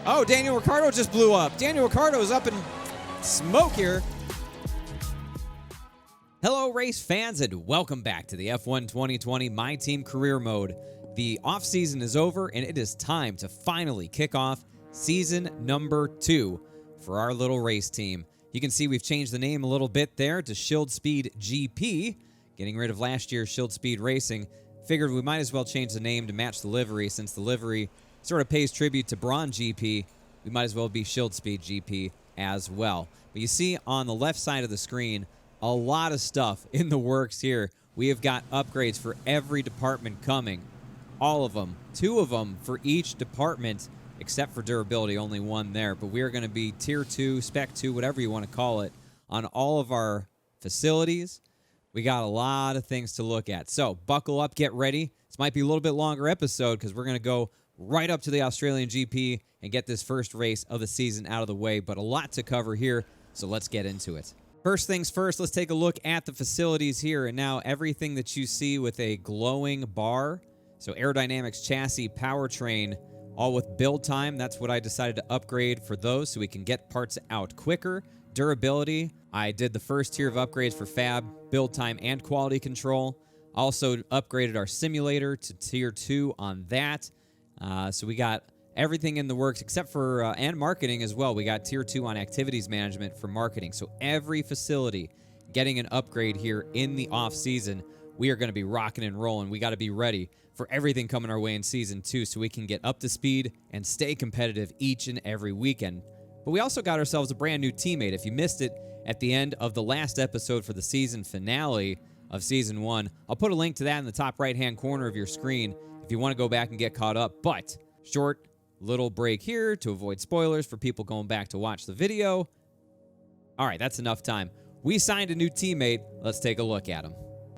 Oh, Daniel Ricciardo just blew up. Daniel Ricciardo is up in smoke here. Hello, race fans, and welcome back to the F1 2020 My Team Career Mode. The off-season is over, and it is time to finally kick off season number 2 for our little race team. You can see we've changed the name a little bit there to Shield Speed GP, getting rid of last year's Shield Speed Racing. Figured we might as well change the name to match the livery, since the livery sort of pays tribute to Braun GP. We might as well be Shield Speed GP as well. But you see on the left side of the screen, a lot of stuff in the works here. We have got upgrades for every department coming. All of them. 2 of them for each department, except for durability, only 1 there. But we are going to be Tier 2, Spec 2, whatever you want to call it, on all of our facilities. We got a lot of things to look at. So buckle up, get ready. This might be a little bit longer episode because we're going to go right up to the Australian GP and get this first race of the season out of the way. But a lot to cover here, so let's get into it. First things first, let's take a look at the facilities here. And now everything that you see with a glowing bar, so aerodynamics, chassis, powertrain, all with build time. That's what I decided to upgrade for those so we can get parts out quicker. Durability, I did the first tier of upgrades for fab, build time, and quality control. Also upgraded our simulator to tier 2 on that. So we got everything in the works except for, and marketing as well. We got tier 2 on activities management for marketing. So every facility getting an upgrade here in the off season. We are going to be rocking and rolling. We got to be ready for everything coming our way in season 2 so we can get up to speed and stay competitive each and every weekend. But we also got ourselves a brand new teammate. If you missed it at the end of the last episode for the season finale of season 1, I'll put a link to that in the top right-hand corner of your screen if you want to go back and get caught up. But short little break here to avoid spoilers for people going back to watch the video. All right, that's enough time. We signed a new teammate. Let's take a look at him.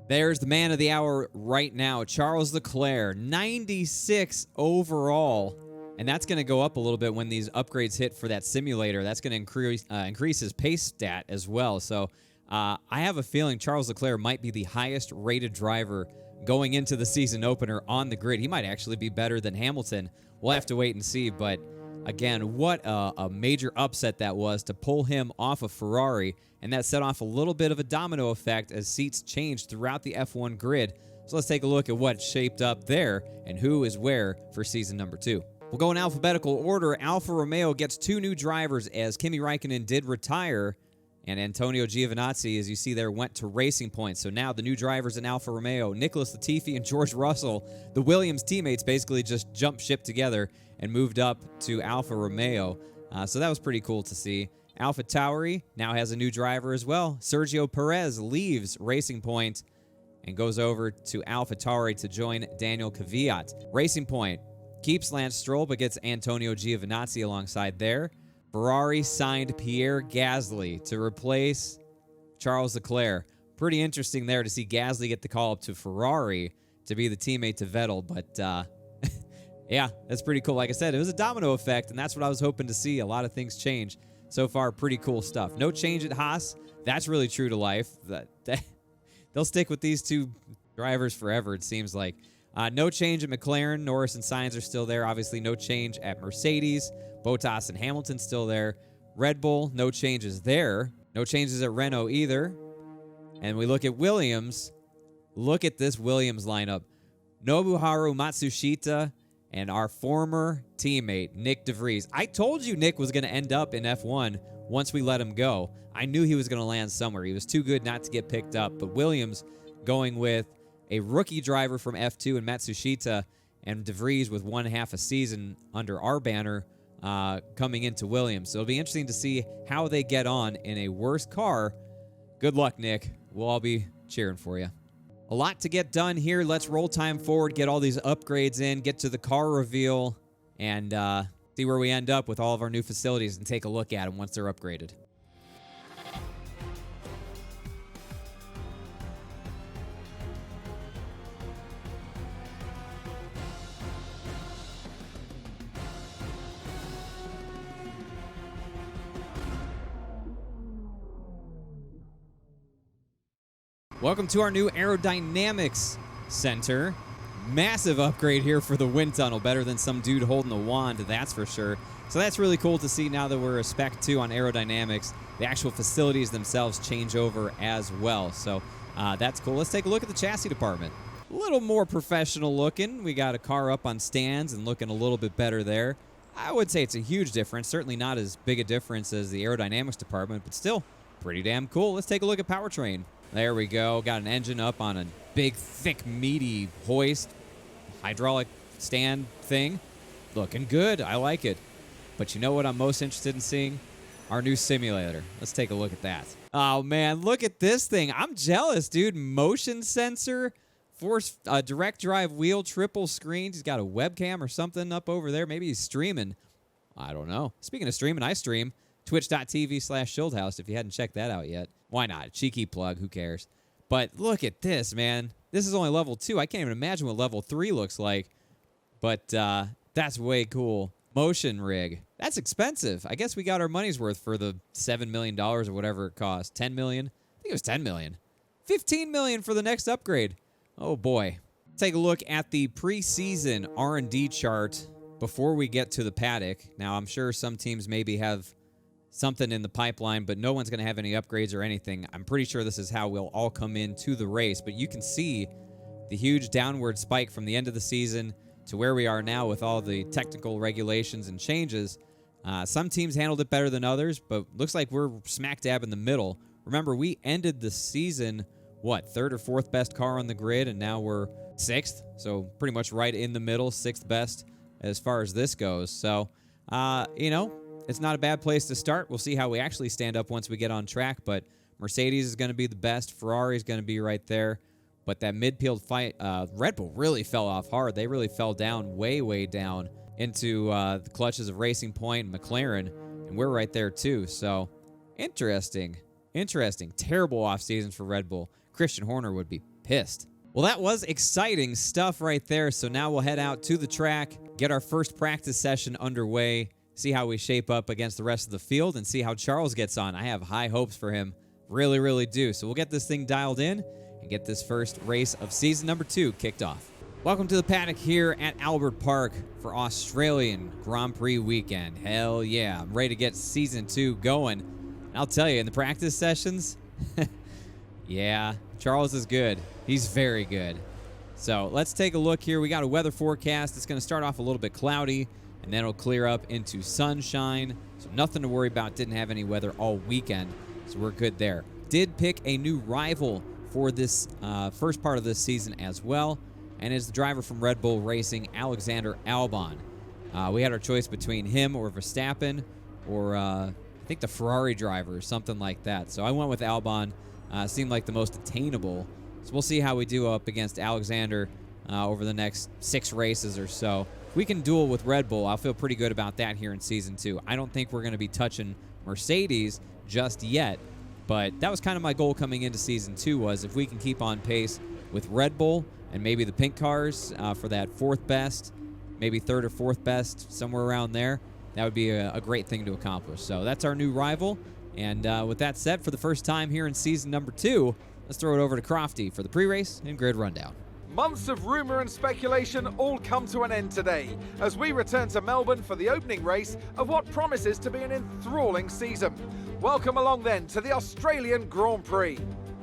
There's the man of the hour right now, Charles Leclerc, 96 overall. And that's going to go up a little bit when these upgrades hit for that simulator. That's going to increase his pace stat as well. So I have a feeling Charles Leclerc might be the highest rated driver going into the season opener on the grid. He might actually be better than Hamilton. We'll have to wait and see. But again, what a major upset that was to pull him off of Ferrari. And that set off a little bit of a domino effect as seats changed throughout the F1 grid. So let's take a look at what shaped up there and who is where for season number 2. We'll go in alphabetical order. Alfa Romeo gets 2 new drivers as Kimi Räikkönen did retire. And Antonio Giovinazzi, as you see there, went to Racing Point. So now the new drivers in Alfa Romeo, Nicholas Latifi and George Russell, the Williams teammates, basically just jumped ship together and moved up to Alfa Romeo. So that was pretty cool to see. AlphaTauri now has a new driver as well. Sergio Perez leaves Racing Point and goes over to AlphaTauri to join Daniel Kvyat. Racing Point keeps Lance Stroll but gets Antonio Giovinazzi alongside there. Ferrari signed Pierre Gasly to replace Charles Leclerc. Pretty interesting there to see Gasly get the call up to Ferrari to be the teammate to Vettel. But yeah, that's pretty cool. Like I said, it was a domino effect, and that's what I was hoping to see. A lot of things change. So far, pretty cool stuff. No change at Haas. That's really true to life. They'll stick with these 2 drivers forever, it seems like. No change at McLaren. Norris and Sainz are still there. Obviously, no change at Mercedes. Bottas and Hamilton still there. Red Bull, no changes there. No changes at Renault either. And we look at Williams. Look at this Williams lineup. Nobuharu Matsushita and our former teammate, Nick De Vries. I told you Nick was going to end up in F1 once we let him go. I knew he was going to land somewhere. He was too good not to get picked up. But Williams going with a rookie driver from F2 and Matsushita, and De Vries with 1.5 a season under our banner coming into Williams. So it'll be interesting to see how they get on in a worse car. Good luck, Nick. We'll all be cheering for you. A lot to get done here. Let's roll time forward, get all these upgrades in, get to the car reveal, and see where we end up with all of our new facilities and take a look at them once they're upgraded. Welcome to our new Aerodynamics Center. Massive upgrade here for the wind tunnel. Better than some dude holding a wand, that's for sure. So that's really cool to see now that we're a Spec 2 on aerodynamics. The actual facilities themselves change over as well. So that's cool. Let's take a look at the chassis department. A little more professional looking. We got a car up on stands and looking a little bit better there. I would say it's a huge difference. Certainly not as big a difference as the aerodynamics department, but still pretty damn cool. Let's take a look at powertrain. There we go. Got an engine up on a big, thick, meaty hoist, hydraulic stand thing. Looking good. I like it. But you know what I'm most interested in seeing? Our new simulator. Let's take a look at that. Oh, man, look at this thing. I'm jealous, dude. Motion sensor, force direct drive wheel, triple screens. He's got a webcam or something up over there. Maybe he's streaming. I don't know. Speaking of streaming, I stream twitch.tv/Schildhouse if you hadn't checked that out yet. Why not? Cheeky plug. Who cares? But look at this, man. This is only level 2. I can't even imagine what level 3 looks like. But that's way cool. Motion rig. That's expensive. I guess we got our money's worth for the $7 million or whatever it cost. $10 million? I think it was $10 million. $15 million for the next upgrade. Oh, boy. Take a look at the preseason R&D chart before we get to the paddock. Now, I'm sure some teams maybe have something in the pipeline, but no one's going to have any upgrades or anything. I'm pretty sure this is how we'll all come into the race. But you can see the huge downward spike from the end of the season to where we are now with all the technical regulations and changes. Some teams handled it better than others, but looks like we're smack dab in the middle. Remember, we ended the season, third or fourth best car on the grid, and now we're 6th, so pretty much right in the middle, 6th best as far as this goes. So, it's not a bad place to start. We'll see how we actually stand up once we get on track, but Mercedes is going to be the best. Ferrari is going to be right there. But that midfield fight, Red Bull really fell off hard. They really fell down, way down into the clutches of Racing Point and McLaren, and we're right there too. So, interesting. Terrible offseason for Red Bull. Christian Horner would be pissed. Well, that was exciting stuff right there. So now we'll head out to the track, get our first practice session underway, see how we shape up against the rest of the field, and see how Charles gets on. I have high hopes for him. Really do. So we'll get this thing dialed in and get this first race of season number 2 kicked off. Welcome to the paddock here at Albert Park for Australian Grand Prix weekend. Hell yeah, I'm ready to get season 2 going. And I'll tell you, in the practice sessions, yeah, Charles is good. He's very good. So let's take a look here. We got a weather forecast. It's going to start off a little bit cloudy, and then it'll clear up into sunshine. So nothing to worry about. Didn't have any weather all weekend, so we're good there. Did pick a new rival for this first part of this season as well, and is the driver from Red Bull Racing, Alexander Albon. We had our choice between him or Verstappen or I think the Ferrari driver or something like that. So I went with Albon. Seemed like the most attainable. So we'll see how we do up against Alexander over the next 6 races or so. If we can duel with Red Bull, I'll feel pretty good about that here in Season 2. I don't think we're going to be touching Mercedes just yet, but that was kind of my goal coming into Season 2 was if we can keep on pace with Red Bull and maybe the pink cars for that 4th best, maybe 3rd or 4th best, somewhere around there, that would be a great thing to accomplish. So that's our new rival. And with that said, for the first time here in season number 2, let's throw it over to Crofty for the pre-race and grid rundown. Months of rumour and speculation all come to an end today as we return to Melbourne for the opening race of what promises to be an enthralling season. Welcome along then to the Australian Grand Prix.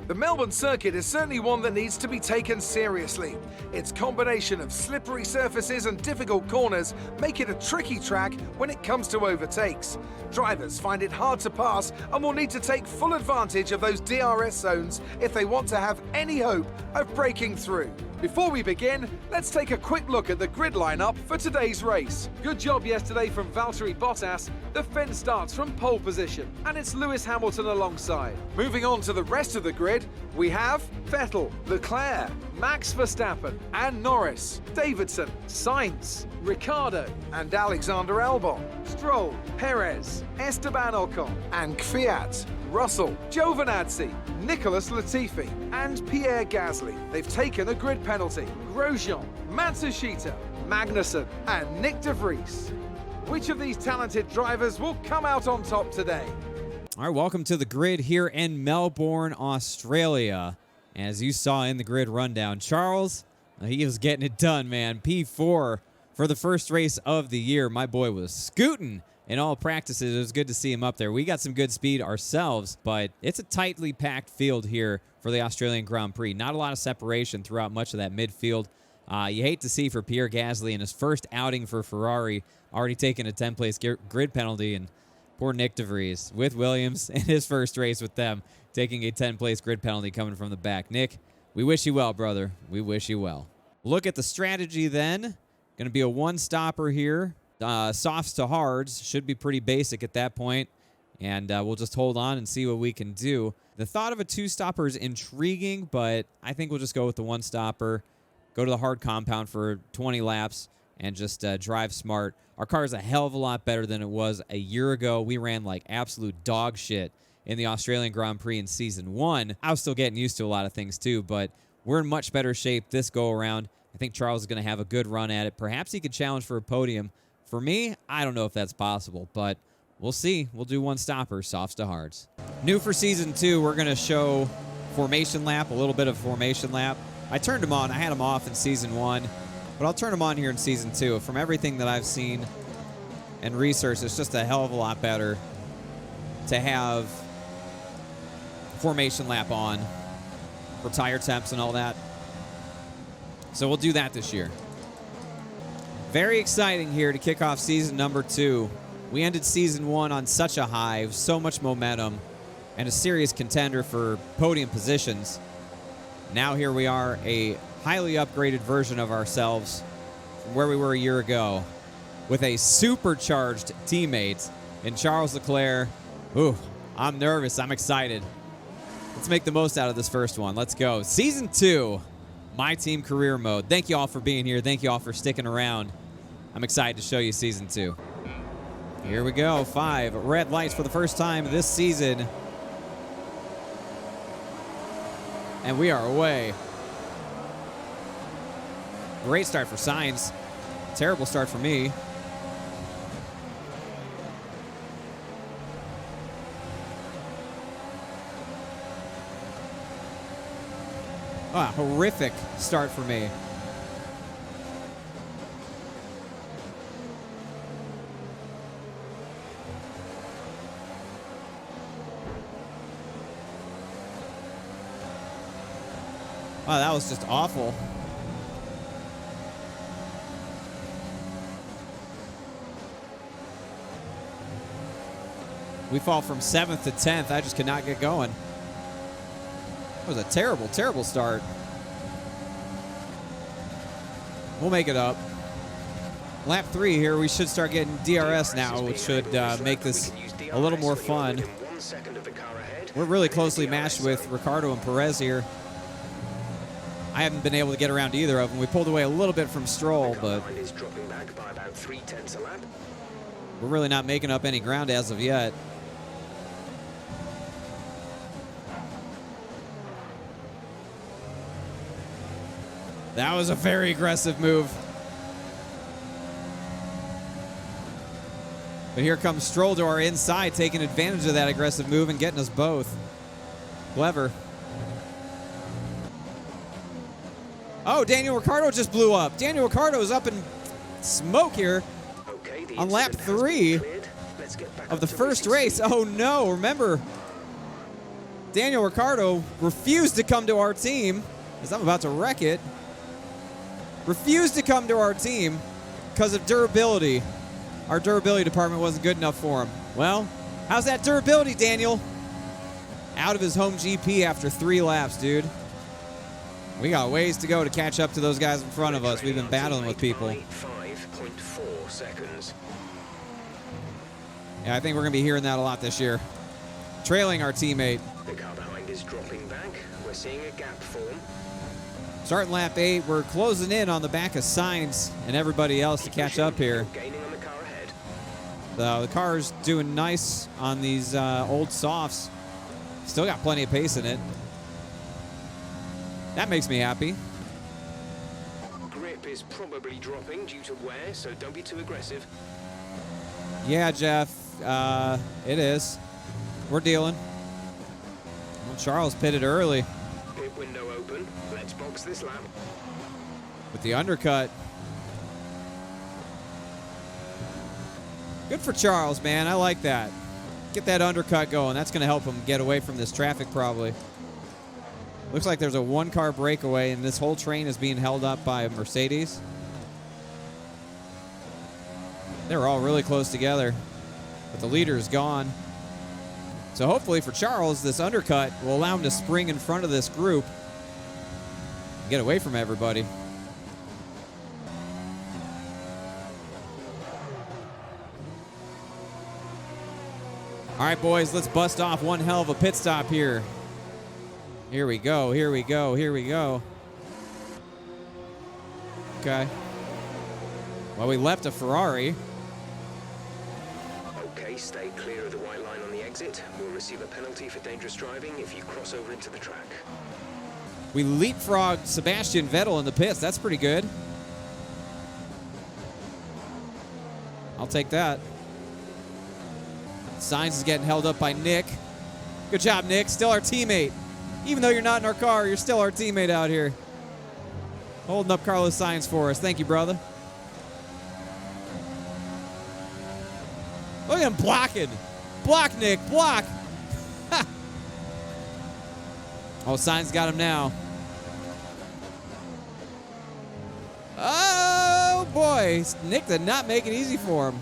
The Melbourne circuit is certainly one that needs to be taken seriously. Its combination of slippery surfaces and difficult corners make it a tricky track when it comes to overtakes. Drivers find it hard to pass and will need to take full advantage of those DRS zones if they want to have any hope of breaking through. Before we begin, let's take a quick look at the grid lineup for today's race. Good job yesterday from Valtteri Bottas. The Finn starts from pole position, and it's Lewis Hamilton alongside. Moving on to the rest of the grid, we have Vettel, Leclerc, Max Verstappen, and Norris, Davidson, Sainz, Ricciardo, and Alexander Albon, Stroll, Perez, Esteban Ocon, and Kvyat, Russell, Giovinazzi, Nicholas Latifi, and Pierre Gasly. They've taken a grid penalty. Grosjean, Matsushita, Magnussen, and Nick de Vries. Which of these talented drivers will come out on top today? All right, welcome to the grid here in Melbourne, Australia. As you saw in the grid rundown, Charles, He was getting it done, man. P4 for the first race of the year. My boy was scooting in all practices. It was good to see him up there. We got some good speed ourselves, but it's a tightly packed field here for the Australian Grand Prix. Not a lot of separation throughout much of that midfield. You hate to see for Pierre Gasly in his first outing for Ferrari, already taking a 10th-place grid penalty, and poor Nick de Vries with Williams in his first race with them, taking a 10th-place grid penalty coming from the back. Nick, we wish you well, brother. We wish you well. Look at the strategy then. Going to be a one-stopper here. Softs to hards. Should be pretty basic at that point. And we'll just hold on and see what we can do. The thought of a two-stopper is intriguing, but I think we'll just go with the one-stopper, go to the hard compound for 20 laps, and just drive smart. Our car is a hell of a lot better than it was a year ago. We ran like absolute dog shit in the Australian Grand Prix in Season 1. I was still getting used to a lot of things too, but we're in much better shape this go-around. I think Charles is going to have a good run at it. Perhaps he could challenge for a podium. For me, I don't know if that's possible, but we'll see. We'll do one stopper, softs to hards. New for Season 2, we're going to show formation lap, a little bit of formation lap. I turned them on. I had them off in Season 1, but I'll turn them on here in Season 2. From everything that I've seen and researched, it's just a hell of a lot better to have formation lap on for tire temps and all that. So we'll do that this year. Very exciting here to kick off season number 2. We ended Season 1 on such a high, so much momentum, and a serious contender for podium positions. Now here we are, a highly upgraded version of ourselves from where we were a year ago, with a supercharged teammate in Charles Leclerc. Ooh, I'm nervous. I'm excited. Let's make the most out of this first one. Let's go. Season 2, My Team Career Mode. Thank you all for being here. Thank you all for sticking around. I'm excited to show you Season 2. Here we go. 5 red lights for the first time this season. And we are away. Great start for Sainz. Terrible start for me. Horrific start for me. Wow, that was just awful. We fall from 7th to 10th. I just could not get going. That was a terrible, terrible start. We'll make it up. Lap 3 here, we should start getting DRS now, which should make this a little more fun. We're really closely matched with Ricciardo and Perez here. I haven't been able to get around either of them. We pulled away a little bit from Stroll, but we're really not making up any ground as of yet. That was a very aggressive move. But here comes Stroll to our inside, taking advantage of that aggressive move and getting us both. Clever. Oh, Daniel Ricciardo just blew up. Daniel Ricciardo is up in smoke here on lap 3 of the first race. Oh, no. Remember, Daniel Ricciardo refused to come to our team, as I'm about to wreck it. Refused to come to our team because of durability. Our durability department wasn't good enough for him. Well, how's that durability, Daniel? Out of his home GP after 3 laps, dude. We got ways to go to catch up to those guys in front of us. We've been battling with people. 5.4 seconds. Yeah, I think we're going to be hearing that a lot this year. Trailing our teammate. The car behind is dropping back. We're seeing a gap form. Starting lap 8, we're closing in on the back of Sainz and everybody else to catch up here. Gaining on the car ahead. The car's doing nice on these old softs. Still got plenty of pace in it. That makes me happy. Grip is probably dropping due to wear, so don't be too aggressive. Yeah, Jeff, it is. We're dealing. Well, Charles pitted early. Pit window open. Let's box this lap. with the undercut. Good for Charles, man. I like that. Get that undercut going. That's going to help him get away from this traffic probably. Looks like there's a one-car breakaway, and this whole train is being held up by a Mercedes. They're all really close together, but the leader is gone. So hopefully for Charles, this undercut will allow him to spring in front of this group and get away from everybody. All right, boys, let's bust off one hell of a pit stop here. Here we go, here we go, here we go. Okay. Well, we left a Ferrari. Okay, stay clear of the white line on the exit. We'll receive a penalty for dangerous driving if you cross over into the track. We leapfrogged Sebastian Vettel in the pits. That's pretty good. I'll take that. Sainz is getting held up by Nick. Good job, Nick. Still our teammate. Even though you're not in our car, you're still our teammate out here. Holding up Carlos Sainz for us. Thank you, brother. Look at him blocking. Block, Nick. Block. Oh, Sainz got him now. Oh, boy. Nick did not make it easy for him.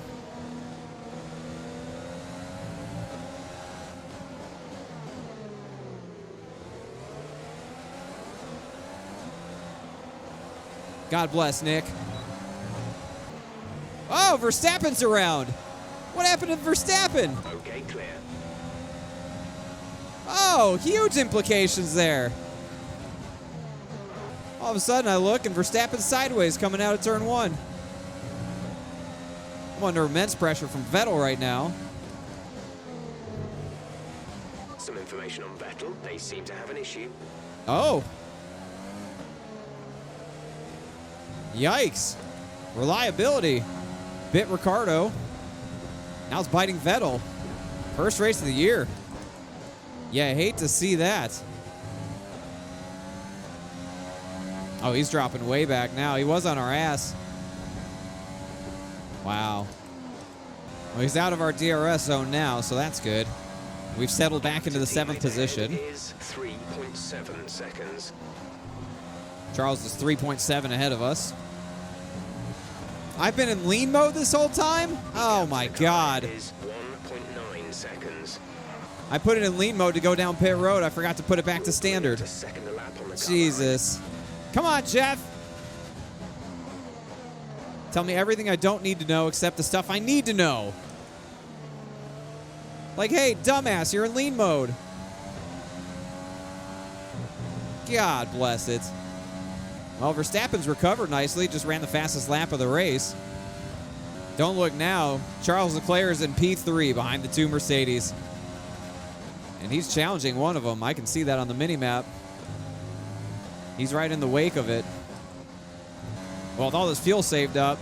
God bless, Nick. Oh, Verstappen's around. What happened to Verstappen? Okay, clear. Oh, huge implications there. All of a sudden, I look and Verstappen's sideways coming out of turn one. I'm under immense pressure from Vettel right now. Some information on Vettel. They seem to have an issue. Oh. Yikes. Reliability. Bit Ricardo. Now it's biting Vettel. First race of the year. Yeah, I hate to see that. Oh, he's dropping way back now. He was on our ass. Wow. Well, he's out of our DRS zone now, so that's good. We've settled back into the 7th position. Is 3.7 seconds. Charles is 3.7 ahead of us. I've been in lean mode this whole time? Oh my God. Is 1.9 seconds. I put it in lean mode to go down pit road. I forgot to put it back to standard. A second a lap on the Jesus. Come on, Jeff. Tell me everything I don't need to know except the stuff I need to know. Like, hey, dumbass, you're in lean mode. God bless it. Well, Verstappen's recovered nicely. Just ran the fastest lap of the race. Don't look now. Charles Leclerc is in P3 behind the two Mercedes. And he's challenging one of them. I can see that on the mini-map. He's right in the wake of it. Well, with all this fuel saved up,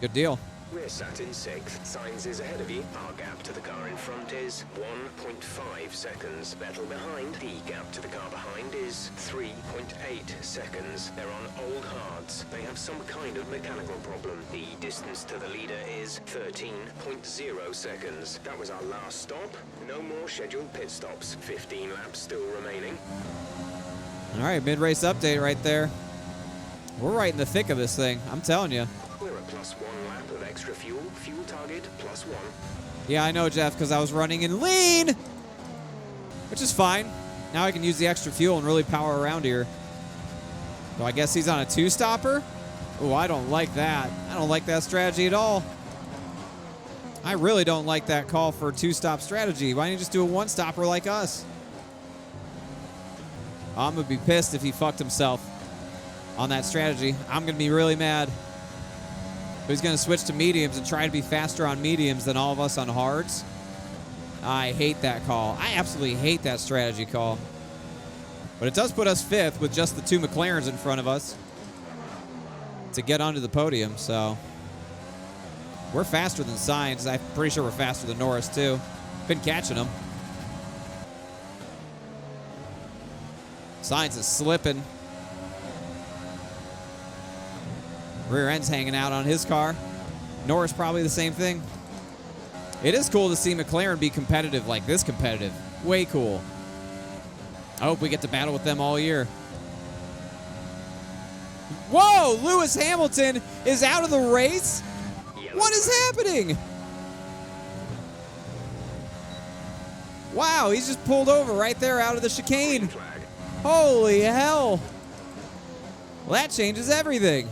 good deal. We're sat in 6th. Sainz is ahead of you. Our gap to the car in front is 1.5 seconds. Vettel behind. The gap to the car behind is 3.8 seconds. They're on old hards. They have some kind of mechanical problem. The distance to the leader is 13.0 seconds. That was our last stop. No more scheduled pit stops. 15 laps still remaining. All right, mid-race update right there. We're right in the thick of this thing. I'm telling you. We're at +1 lap of extra fuel. Fuel target +1. Yeah, I know, Jeff, because I was running in lean, which is fine. Now I can use the extra fuel and really power around here. So I guess he's on a two-stopper? Oh, I don't like that. I don't like that strategy at all. I really don't like that call for a two-stop strategy. Why don't you just do a one-stopper like us? I'm going to be pissed if he fucked himself on that strategy. I'm going to be really mad. But he's going to switch to mediums and try to be faster on mediums than all of us on hards. I hate that call. I absolutely hate that strategy call. But it does put us 5th with just the two McLarens in front of us to get onto the podium. So we're faster than Sainz. I'm pretty sure we're faster than Norris, too. Been catching him. Sainz is slipping. Rear end's hanging out on his car. Norris probably the same thing. It is cool to see McLaren be competitive like this competitive. Way cool. I hope we get to battle with them all year. Whoa! Lewis Hamilton is out of the race? What is happening? Wow, he's just pulled over right there out of the chicane. Holy hell. Well, that changes everything.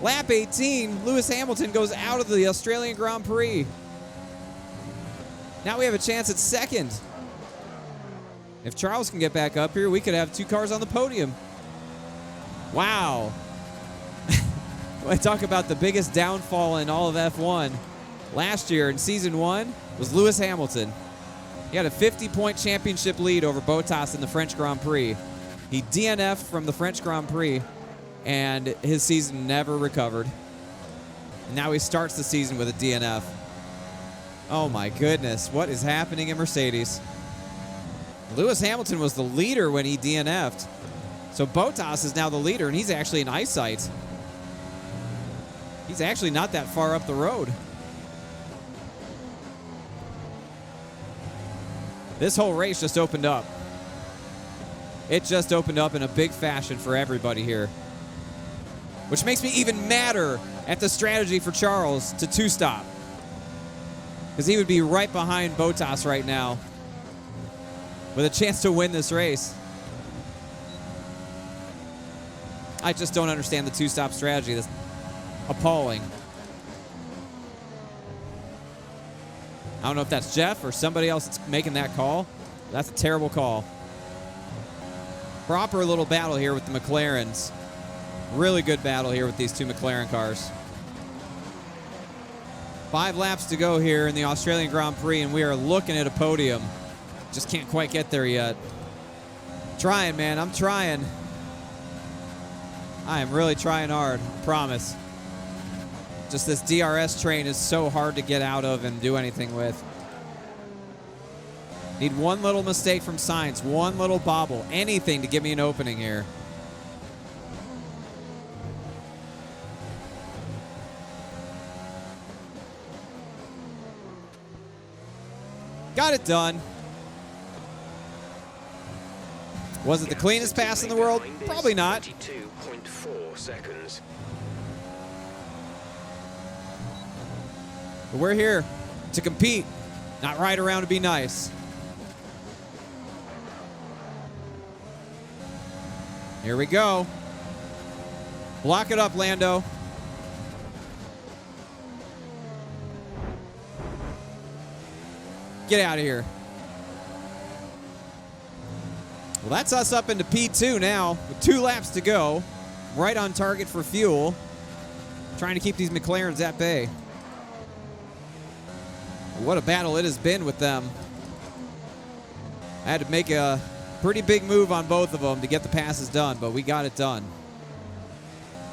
Lap 18, Lewis Hamilton goes out of the Australian Grand Prix. Now we have a chance at second. If Charles can get back up here, we could have 2 cars on the podium. Wow. When I talk about the biggest downfall in all of F1 last year in season 1 was Lewis Hamilton. He had a 50-point championship lead over Bottas in the French Grand Prix. He DNF'd from the French Grand Prix, and his season never recovered. And now he starts the season with a DNF. Oh my goodness, what is happening in Mercedes? Lewis Hamilton was the leader when he DNF'd. So Bottas is now the leader, and he's actually in eyesight. He's actually not that far up the road. This whole race just opened up. It just opened up in a big fashion for everybody here. Which makes me even madder at the strategy for Charles to 2-stop. Because he would be right behind Bottas right now with a chance to win this race. I just don't understand the 2-stop strategy. That's appalling. I don't know if that's Jeff or somebody else that's making that call. That's a terrible call. Proper little battle here with the McLarens. Really good battle here with these 2 McLaren cars. 5 laps to go here in the Australian Grand Prix, and we are looking at a podium. Just can't quite get there yet. Trying, man. I'm trying. I am really trying hard. Promise. Just this DRS train is so hard to get out of and do anything with. Need one little mistake from Sainz, one little bobble, anything to give me an opening here. Got it done. Was it the cleanest pass in the world? Probably not. 22.4 seconds. But we're here to compete, not ride around to be nice. Here we go. Block it up, Lando. Get out of here. Well, that's us up into P2 now with 2 laps to go. Right on target for fuel. Trying to keep these McLarens at bay. What a battle it has been with them. I had to make a pretty big move on both of them to get the passes done, but we got it done.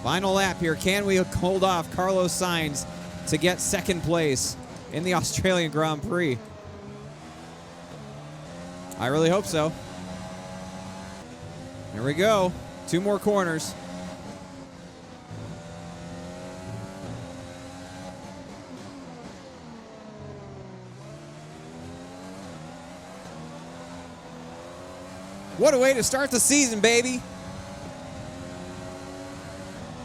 Final lap here. Can we hold off Carlos Sainz to get second place in the Australian Grand Prix? I really hope so. Here we go. 2 more corners. What a way to start the season, baby.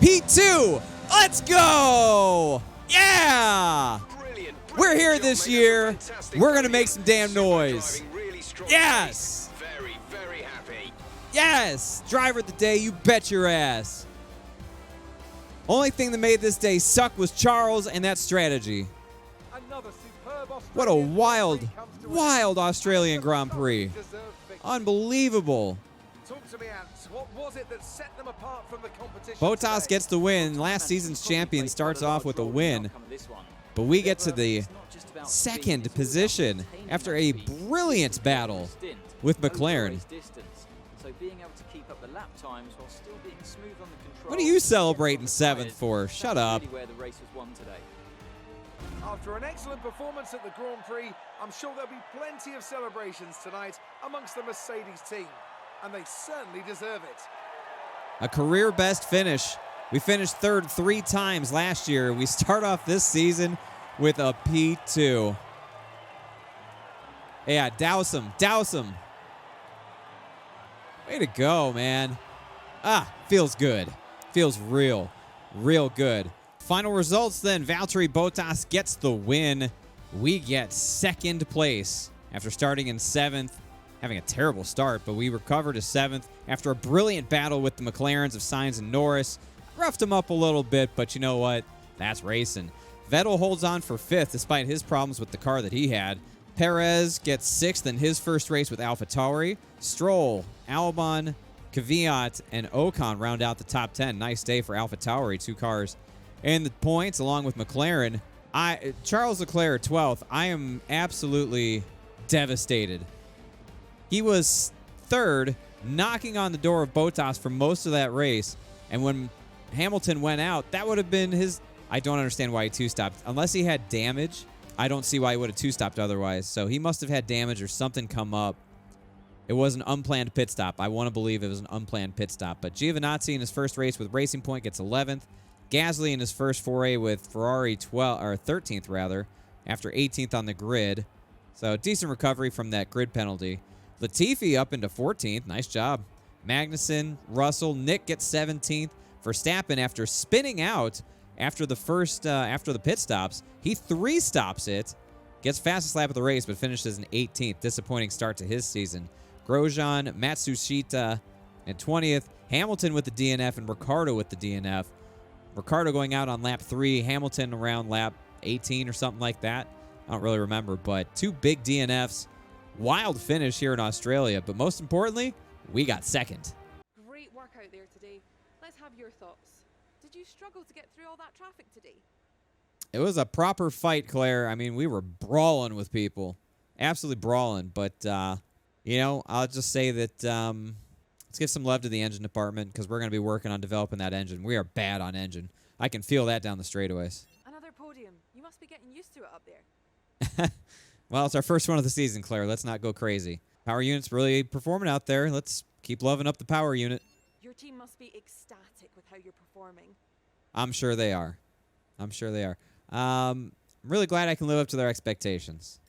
P2, let's go. Yeah. Brilliant. We're here this year. We're going to make some damn noise. Yes. Very, very happy. Yes. Driver of the day, you bet your ass. Only thing that made this day suck was Charles and that strategy. What a wild, wild Australian Grand Prix. Unbelievable. Talk to me, Ants. What was it that set them apart from the competition? Bottas gets the win. Last season's champion starts off with a win. But we get to the second position after a brilliant battle with McLaren. What are you celebrating 7th for? Shut up. After an excellent performance at the Grand Prix, I'm sure there'll be plenty of celebrations tonight amongst the Mercedes team, and they certainly deserve it. A career best finish We finished third 3 times last year. We start off this season with a P2. Yeah, douse him. Way to go, man. Feels good. Feels real good. Final results then. Valtteri Bottas gets the win. We get second place after starting in 7th, having a terrible start, but we recovered to 7th after a brilliant battle with the McLarens of Sainz and Norris. Roughed him up a little bit, but you know what? That's racing. Vettel holds on for 5th despite his problems with the car that he had. Perez gets 6th in his first race with AlphaTauri. Stroll, Albon, Kvyat, and Ocon round out the top 10. Nice day for AlphaTauri, 2 cars in the points along with McLaren. Charles Leclerc, 12th. I am absolutely devastated. He was 3rd, knocking on the door of Bottas for most of that race. And when Hamilton went out, that would have been his... I don't understand why he 2-stopped. Unless he had damage, I don't see why he would have 2-stopped otherwise. So he must have had damage or something come up. It was an unplanned pit stop. I want to believe it was an unplanned pit stop. But Giovinazzi in his first race with Racing Point gets 11th. Gasly in his first foray with Ferrari 13th rather, after 18th on the grid. So decent recovery from that grid penalty. Latifi up into 14th. Nice job. Magnussen, Russell, Nick gets 17th. Verstappen, after spinning out after the pit stops, he 3-stops it, gets fastest lap of the race, but finishes in 18th. Disappointing start to his season. Grosjean, Matsushita in 20th. Hamilton with the DNF and Ricciardo with the DNF. Ricciardo going out on lap 3. Hamilton around lap 18 or something like that. I don't really remember, but 2 big DNFs. Wild finish here in Australia, but most importantly, we got second. Great work out there today. Let's have your thoughts. Did you struggle to get through all that traffic today? It was a proper fight, Claire. I mean, we were brawling with people. Absolutely brawling. But, I'll just say that let's give some love to the engine department because we're going to be working on developing that engine. We are bad on engine. I can feel that down the straightaways. Another podium. You must be getting used to it up there. Well, it's our first one of the season, Claire. Let's not go crazy. Power unit's really performing out there. Let's keep loving up the power unit. Your team must be ecstatic with how you're performing. I'm sure they are. I'm really glad I can live up to their expectations.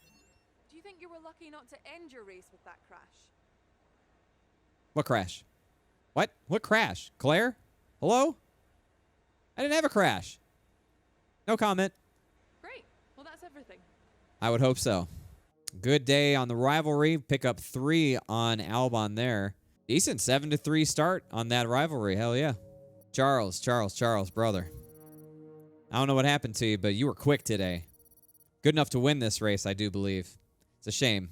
Do you think you were lucky not to end your race with that crash? What crash? What crash? Claire? Hello? I didn't have a crash. No comment. Great. Well, that's everything. I would hope so. Good day on the rivalry. Pick up 3 on Albon there. Decent 7-3 start on that rivalry. Hell yeah. Charles, brother. I don't know what happened to you, but you were quick today. Good enough to win this race, I do believe. It's a shame.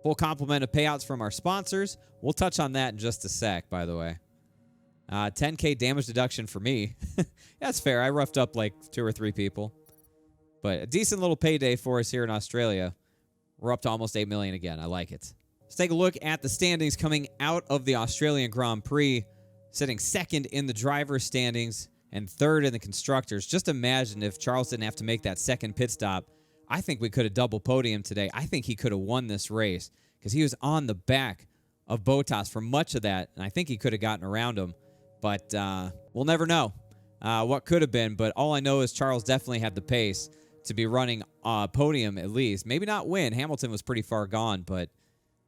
Full complement of payouts from our sponsors. We'll touch on that in just a sec, by the way. 10K damage deduction for me. That's fair. I roughed up like 2 or 3 people. But a decent little payday for us here in Australia. We're up to almost 8 million again. I like it. Let's take a look at the standings coming out of the Australian Grand Prix. Sitting second in the driver's standings and third in the constructors. Just imagine if Charles didn't have to make that second pit stop. I think we could have double podium today. I think he could have won this race because he was on the back of Bottas for much of that, and I think he could have gotten around him. But we'll never know what could have been. But all I know is Charles definitely had the pace to be running podium at least. Maybe not win. Hamilton was pretty far gone, but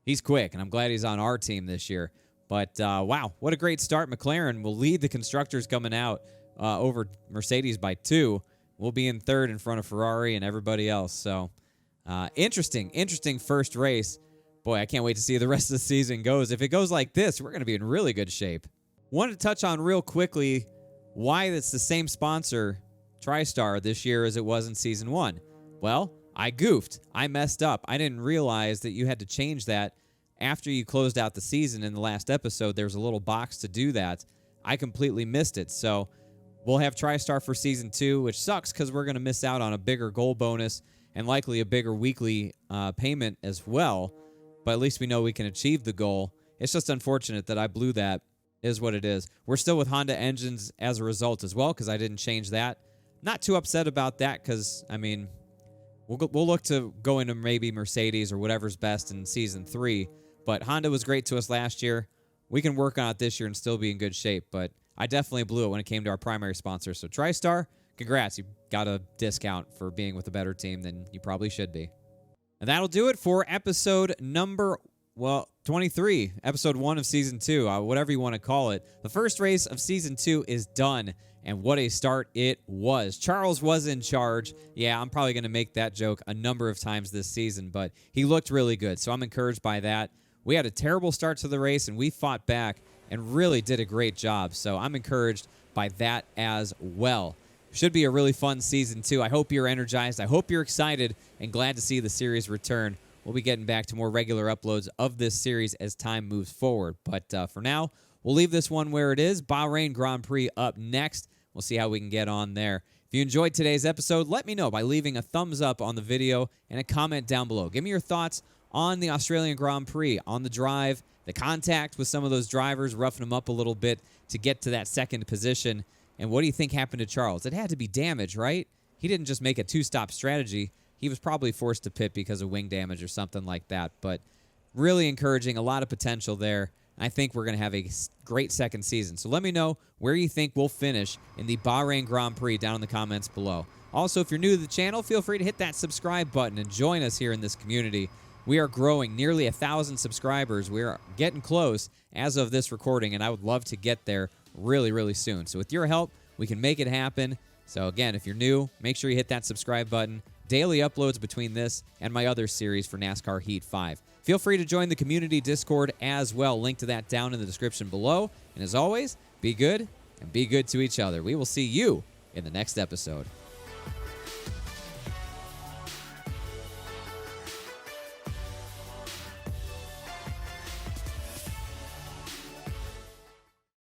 he's quick, and I'm glad he's on our team this year. But, wow, what a great start. McLaren will lead the constructors coming out over Mercedes by 2. We'll be in third in front of Ferrari and everybody else. So, interesting first race. Boy, I can't wait to see how the rest of the season goes. If it goes like this, we're going to be in really good shape. Wanted to touch on real quickly why it's the same sponsor, TriStar, this year as it was in Season 1. Well, I goofed. I messed up. I didn't realize that you had to change that after you closed out the season. In the last episode, there's a little box to do that. I completely missed it. So we'll have TriStar for Season 2, which sucks because we're going to miss out on a bigger goal bonus and likely a bigger weekly payment as well. But at least we know we can achieve the goal. It's just unfortunate that I blew that, is what it is. We're still with Honda engines as a result as well because I didn't change that. Not too upset about that because, I mean, we'll look to go into maybe Mercedes or whatever's best in Season 3. But Honda was great to us last year. We can work on it this year and still be in good shape. But I definitely blew it when it came to our primary sponsor. So TriStar, congrats. You got a discount for being with a better team than you probably should be. And that'll do it for episode number 23, episode 1 of season 2, whatever you want to call it. The first race of season 2 is done, and what a start it was. Charles was in charge. Yeah, I'm probably going to make that joke a number of times this season, but he looked really good, so I'm encouraged by that. We had a terrible start to the race, and we fought back and really did a great job, so I'm encouraged by that as well. Should be a really fun season 2. I hope you're energized. I hope you're excited and glad to see the series return. We'll be getting back to more regular uploads of this series as time moves forward. But for now, we'll leave this one where it is. Bahrain Grand Prix up next. We'll see how we can get on there. If you enjoyed today's episode, let me know by leaving a thumbs up on the video and a comment down below. Give me your thoughts on the Australian Grand Prix, on the drive, the contact with some of those drivers, roughing them up a little bit to get to that second position. And what do you think happened to Charles? It had to be damage, right? He didn't just make a two-stop strategy. He was probably forced to pit because of wing damage or something like that. But really encouraging, a lot of potential there. I think we're going to have a great second season. So let me know where you think we'll finish in the Bahrain Grand Prix down in the comments below. Also, if you're new to the channel, feel free to hit that subscribe button and join us here in this community. We are growing nearly 1,000 subscribers. We are getting close as of this recording, and I would love to get there really, really soon. So with your help, we can make it happen. So again, if you're new, make sure you hit that subscribe button. Daily uploads between this and my other series for NASCAR Heat 5. Feel free to join the community Discord as well. Link to that down in the description below. And as always, be good and be good to each other. We will see you in the next episode.